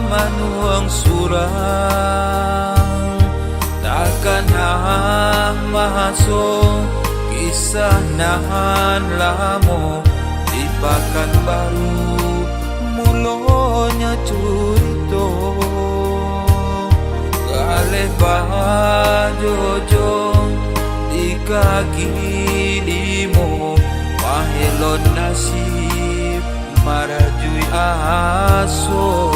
manuang surang, takkan masuk kisah nahan lamo di pakan baru mulonya curito kaleh bajojong di kaki limo mahelon nasib marajui aso.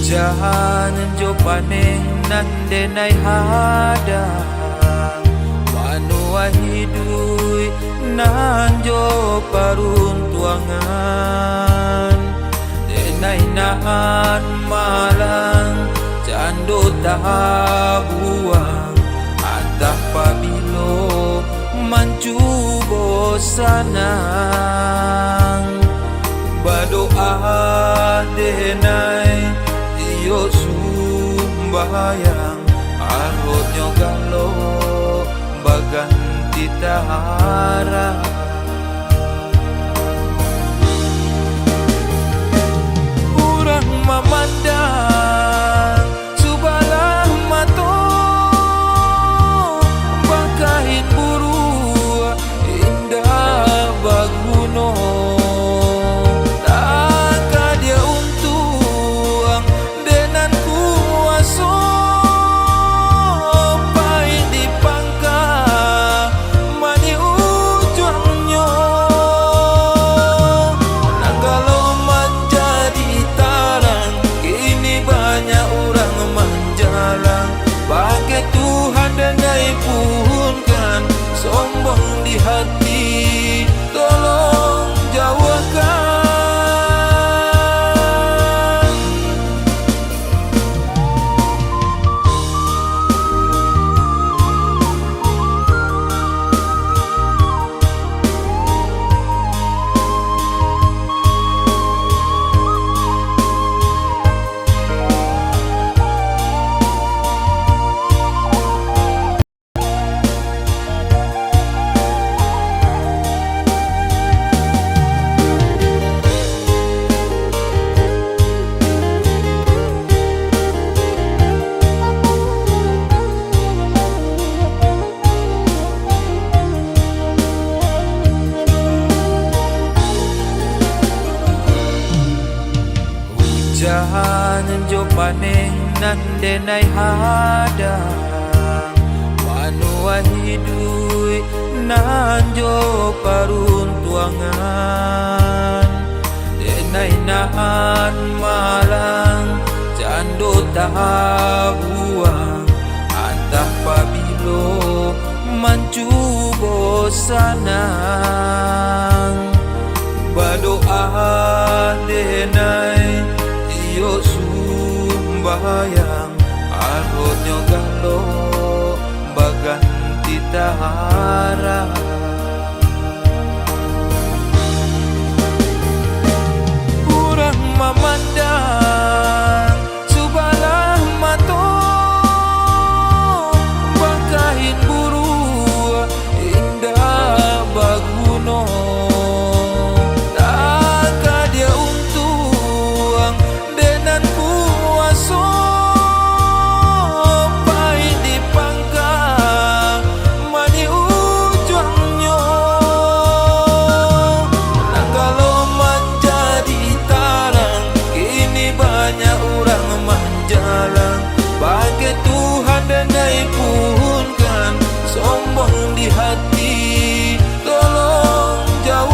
Hujan jo paneng nandenai hadang manua hidui nanjo paruntuangan denai nahan malang cando tabuang antah pabilo mancu bosanang badoa denai iyo sumbayang arotnya galo baganti tahara urang memandang subalah mato bakahin buru indah baguno sombong di hati, tolong jauhkan. Hujan jo paneng nandenai hadang manua hidui nanjo paruntuangan denai nahan malang cando tabuang antah pabilo mancu bosanang badoa denai iyo sumbayang arotnya galo baganti tahara urang memandang subalah mato bakahin buru indah baguno sombong di hati, tolong jauh.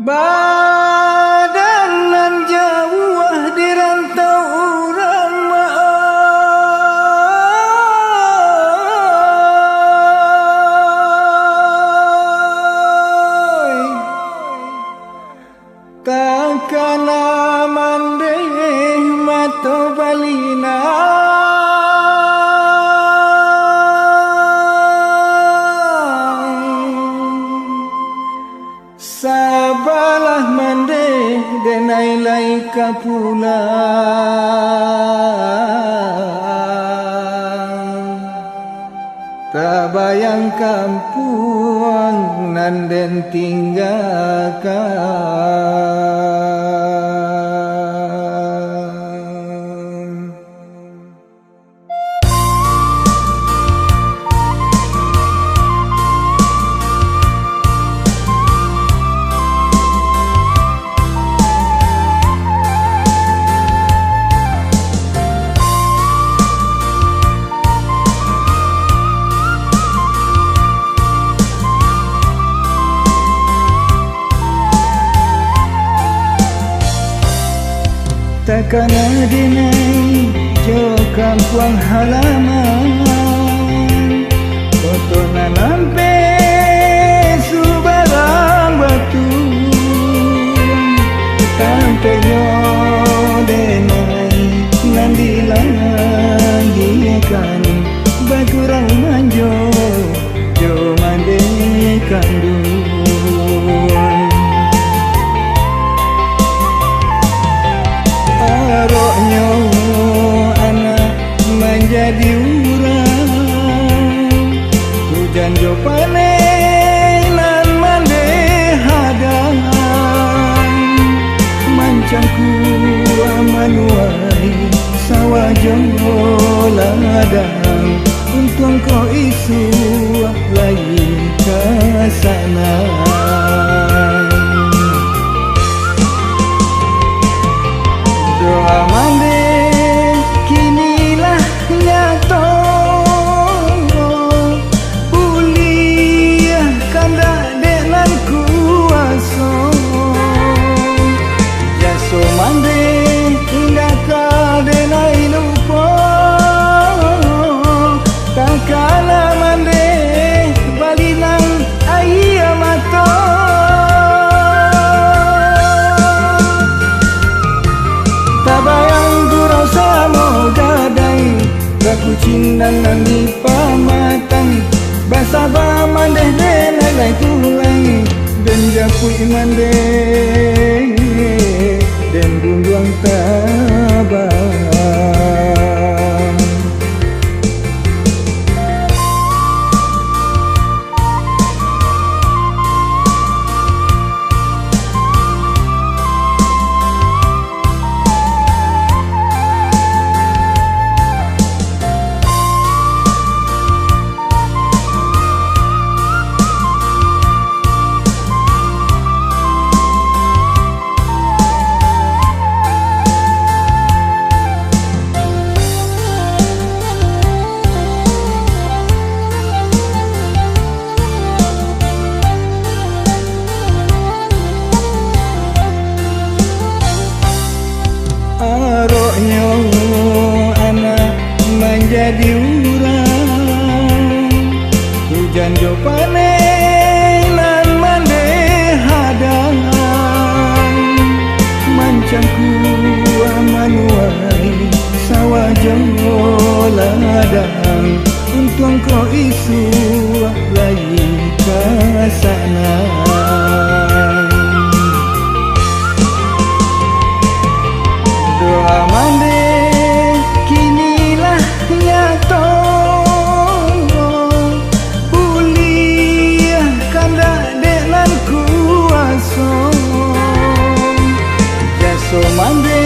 Badanan jauh di rantau urang maai, takana mandeh mato balina. Sabalah mande denai lai kapulang, tak bayang kampung nan den tinggalkan. Takana dinai jo kampung halaman, kotona lampe subarang batu, kampenyo denai nandilang diekan bagurang manjo jo mandekan dun. Aroknyo anak menjadi urang, hujan jo panenan mande hadang, mancangku amanuai sawah jo ladang, untung kau isu lagi ke sana. Doa mande kinilah nyato, buliah kanda denan kuaso, jaso mande indah kadenai lupo, takala mande balinang ayah mato. Tabayang gurau samo gadai, baku cindan nani pamatang, basaba mandeh denai lai tulai, den japui mandeh, den bunduang tabang. Aroknyo anak menjadi urang, hujan jo panenan mande hadang, mancangku amanuai sawah jo ladang, untung kau isu lagi ke sana. Doa mande kinilah nyato, buliah kanda denan kuaso, jaso mande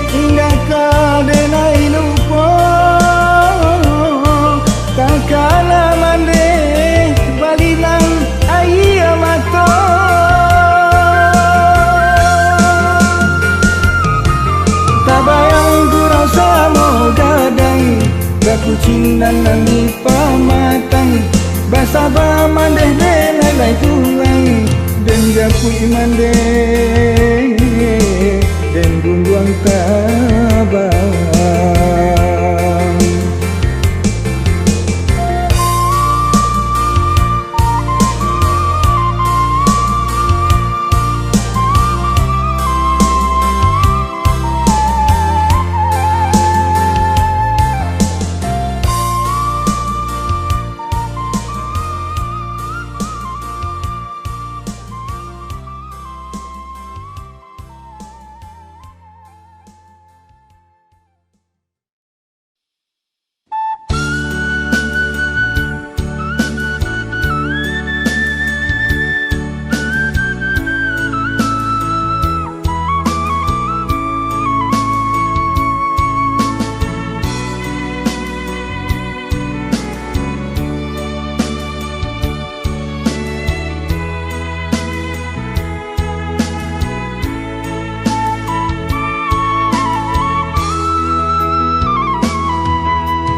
indah kadenai lupo, takala mande balinang ayah mato. Tabayang gurau samo gadai, baku cindan nani pamatang, basaba mandeh denai lai tulai, den japui mande dan buang tabang.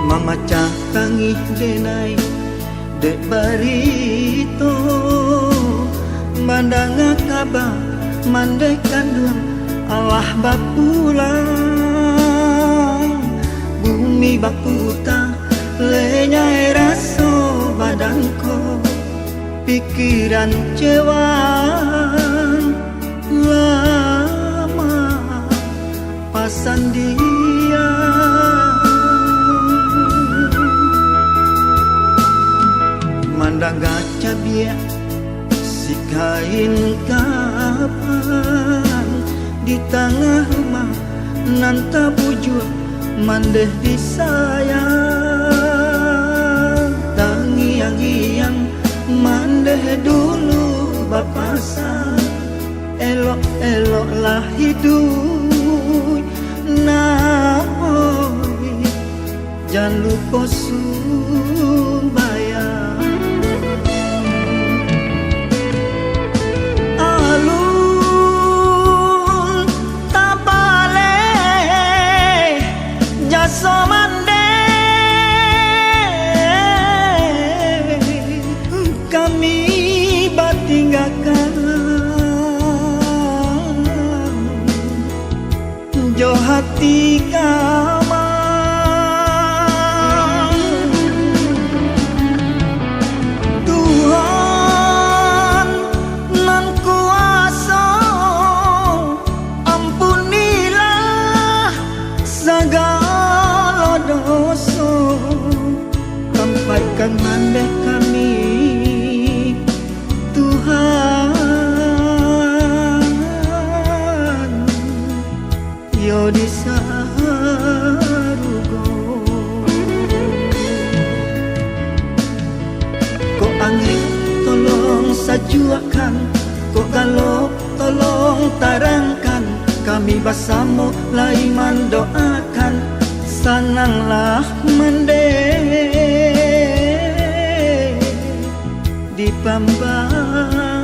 Mamacah tangih denai dek barito mandanga kaba mandai kandung Allah bapulang bumi baputa lenyai raso badanko pikiran cewan lama pasan dia mandang gaca biak si kain kapan di tengah rumah nanta bujur mandeh disayang tangiang-iang mandeh dulu bapasan elok-eloklah hidup naoi jangan lupa sumbayang somande kami batinggakan jo hati kama Tuhan nan kuasa ampunilah segala dosa sampaikan mandeh kami Tuhan yo disarugo ko angin tolong sajuakan ko galop tolong tarangkan kami bersama lai mendoakan sananglah mendeh di pembariangan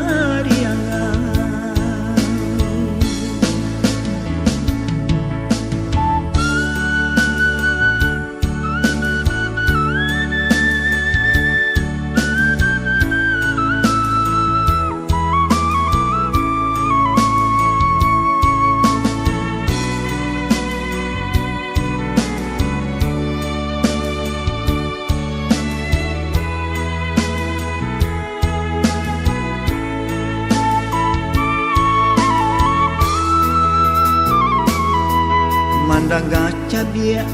mandang gaca biak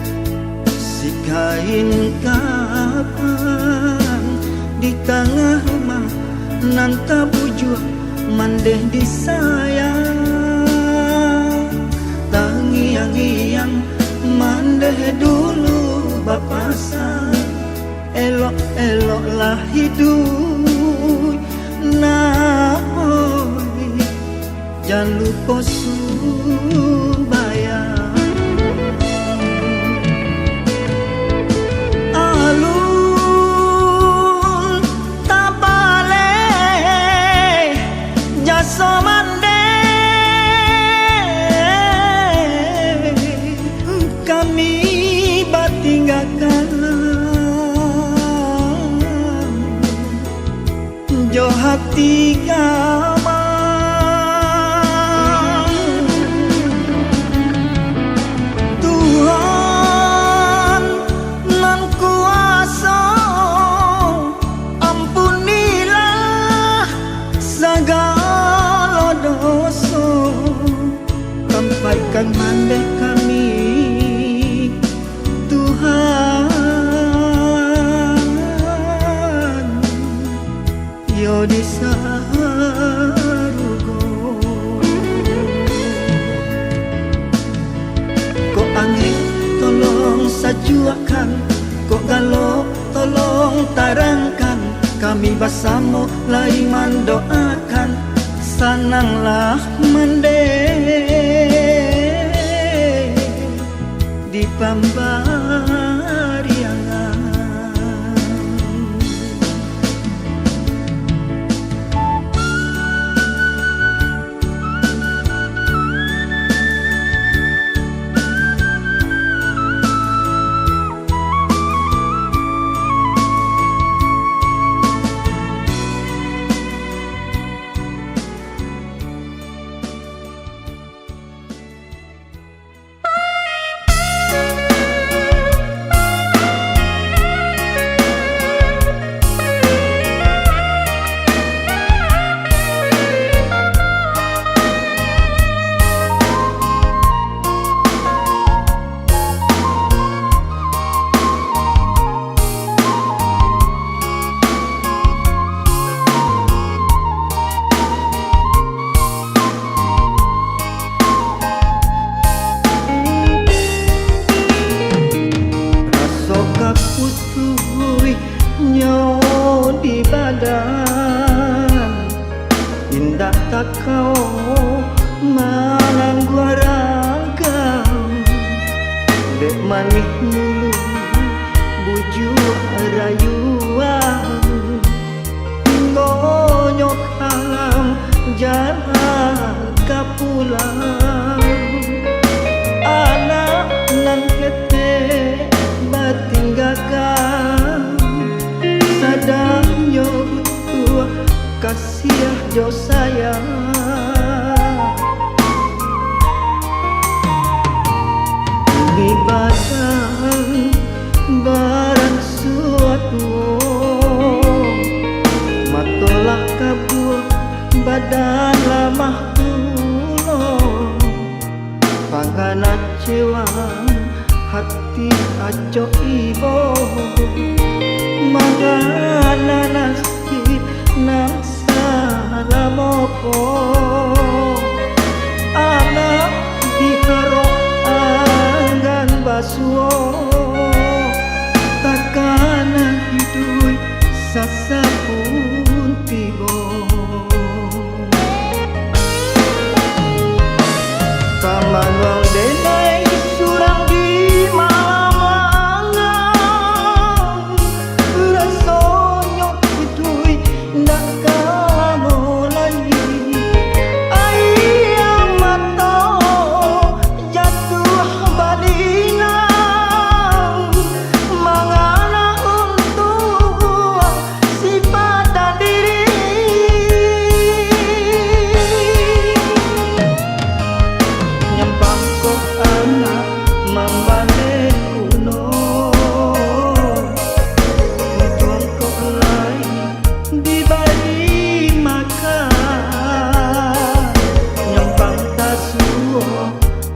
si kain kapan di tengah rumah nanta bujur mandeh disayang tangiang-iang mandeh dulu bapasan elok-eloklah hidup naoi jangan lupa sumbayang somande kami batinggakan jo hati kama kang mandeh kami Tuhan yo disarugo ko angin tolong sajuakan ko galo tolong tarangkan kami bersama lai mendoakan sananglah mendeh di pambariangan. Putui nyo di badan indah tak kau malang gua ragam dek manis mulu buju rayuan ngonyok alam jangan kapulang anak nan kete batinggakan sadang yo butua kasih jo sayang ini badan barang suatu matolah kabur badan lamah pulau panganan cewang hati aco ibo mangana nasib nang salamoko anak diharo anggan basuo takana hidup sasapun tibo kamangong denai surang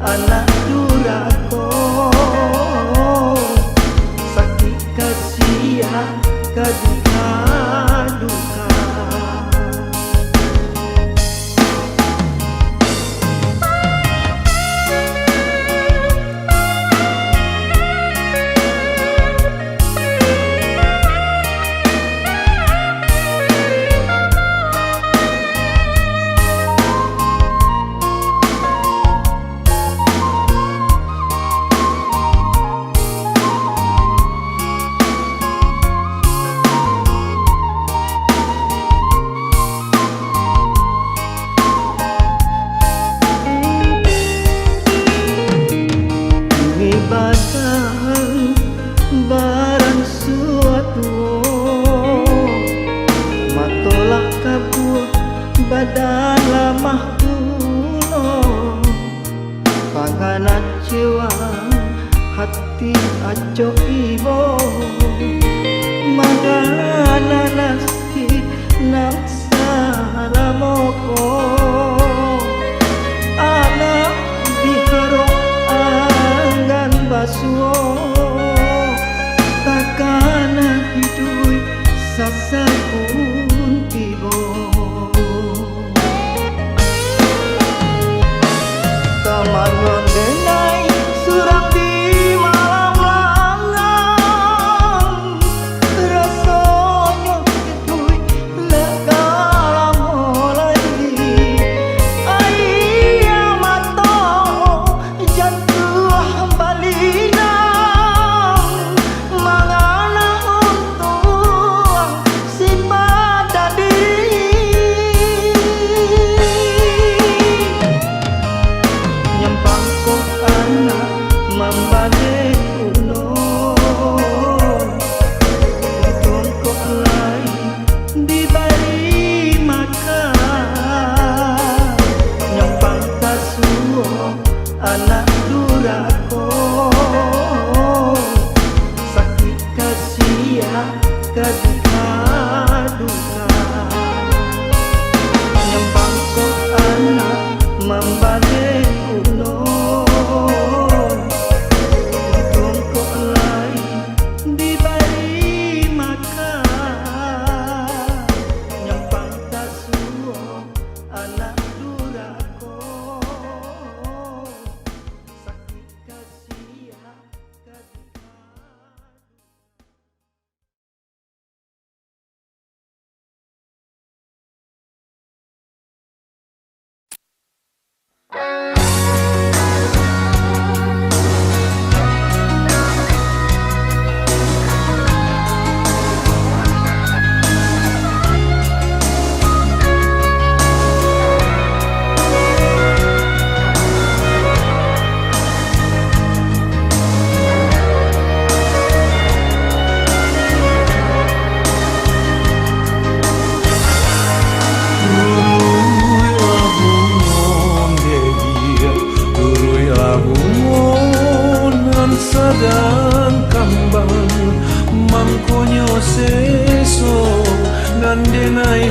anak durako sakit kasihan kaduka duka barang suatu matolah kabur badan lamah pulo panganan cewang hati aco ibo mangana nasib nang salamoko anak diharo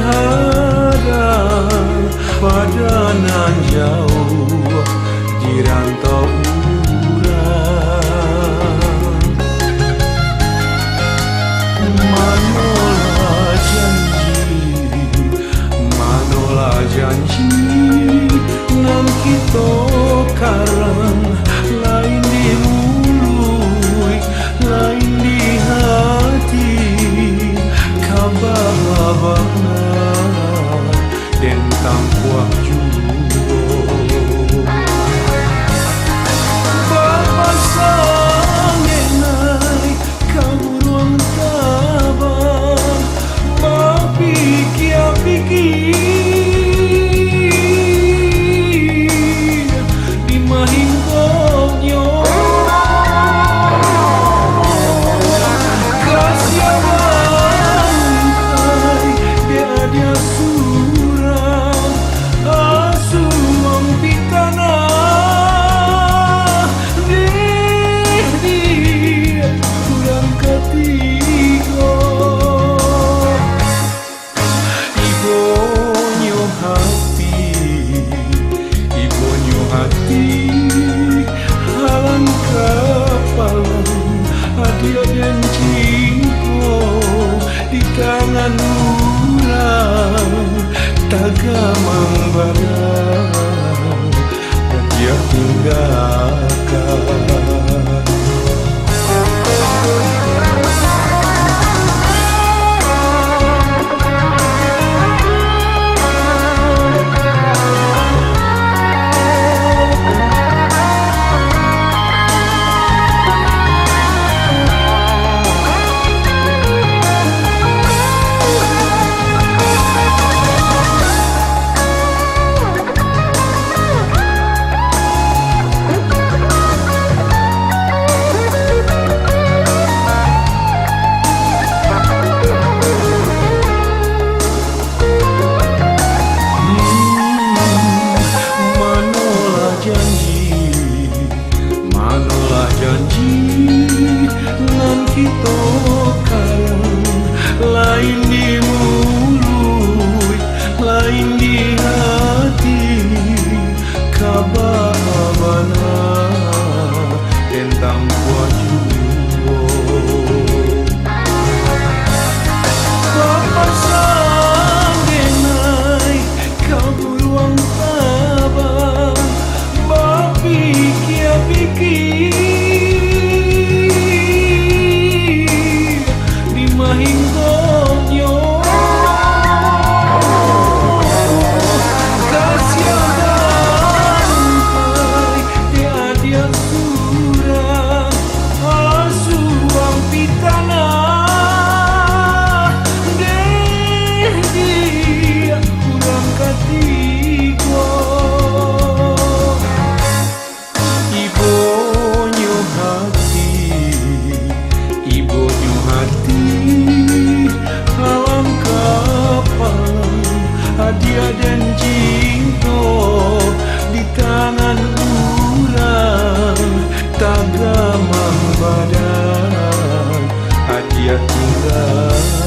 tiada pada nan jauh di rantau urang. Manolah janji nan kita karang, lain di mulut, lain di hati, kababana dan tampuak juo. Bapasang enai kaburuang tabang, mapikir di mahingkonyo. Kasih bangkai dia dia surang, asuang pitana di kurang ketiga. Ibonyo hati halang kapalang, hadiah dan cinta di tangan urang, tagamang barang dia tinggalkan. Manolah janji nan kita karang, lain di mulut, lain di hati, kababana tentang wajuo. Bapasang enai kaburuang tabang, pikir di mahingkonyo. Kasih bangkai dia surang, asuang pitana deh dia kurang ketiga. Ibonyo hati halang kapalang, hadiah dan cinta di tangan urang, tagamang badan hadiah tinggalkan.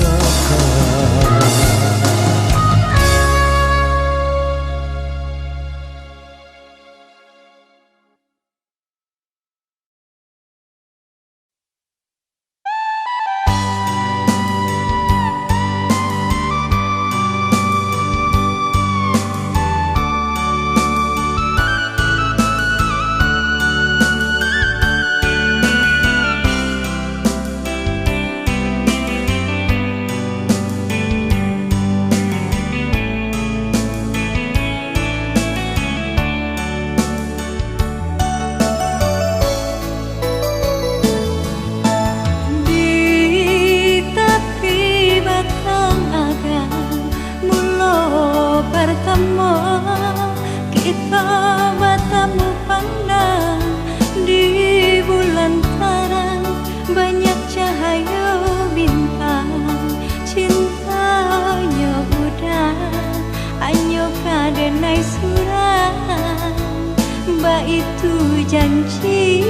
janji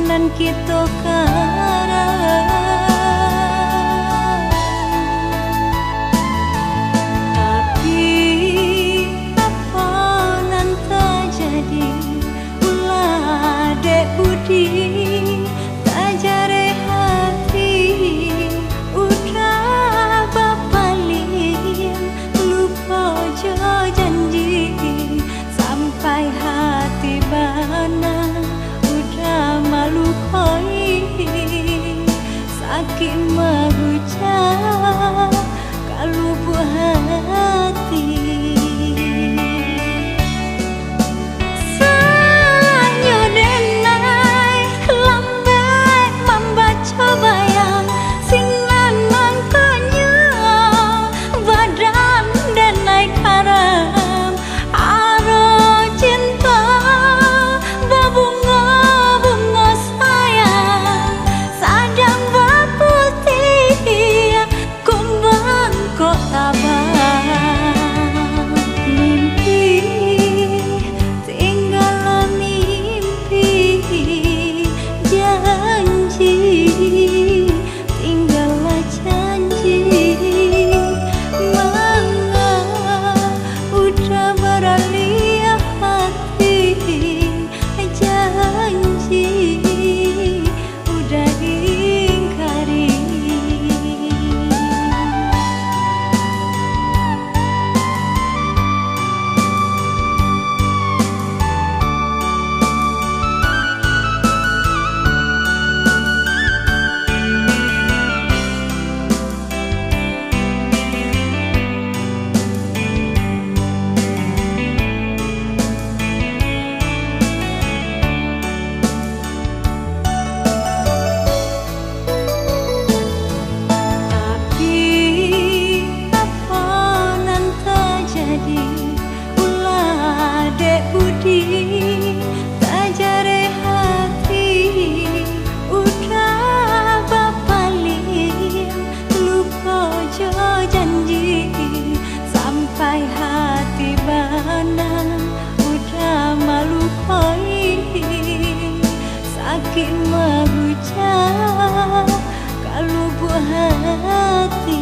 nan kita karang hati. Salahnya denai lambai membaca bayang sinan mangkanya badan denai karam aro cinta berbunga-bunga sayang sadang berputih kumbang kok tabang mimpi tinggal mimpi janji tinggallah janji manga udah beralih hati janji udah ingkari. Tapi apa nan terjadi ulah dek budi tajare hati udah bapaling lupa jo janji sampai hati bana udah malu koi sakit mengucap kalau buah hati.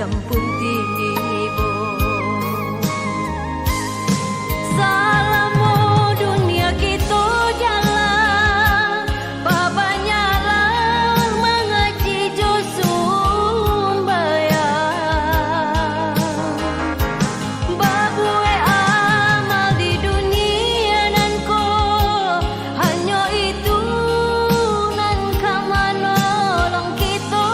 jemput tibo. Salamu dunia kita jalan, babanya lah mengaji josum bayang. Babue amal di dunia nan ko, hanya itu nan kamanolong kita.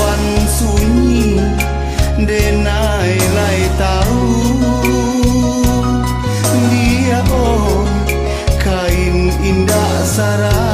awan sunyi denai lai tahu dia oh kain indah sarang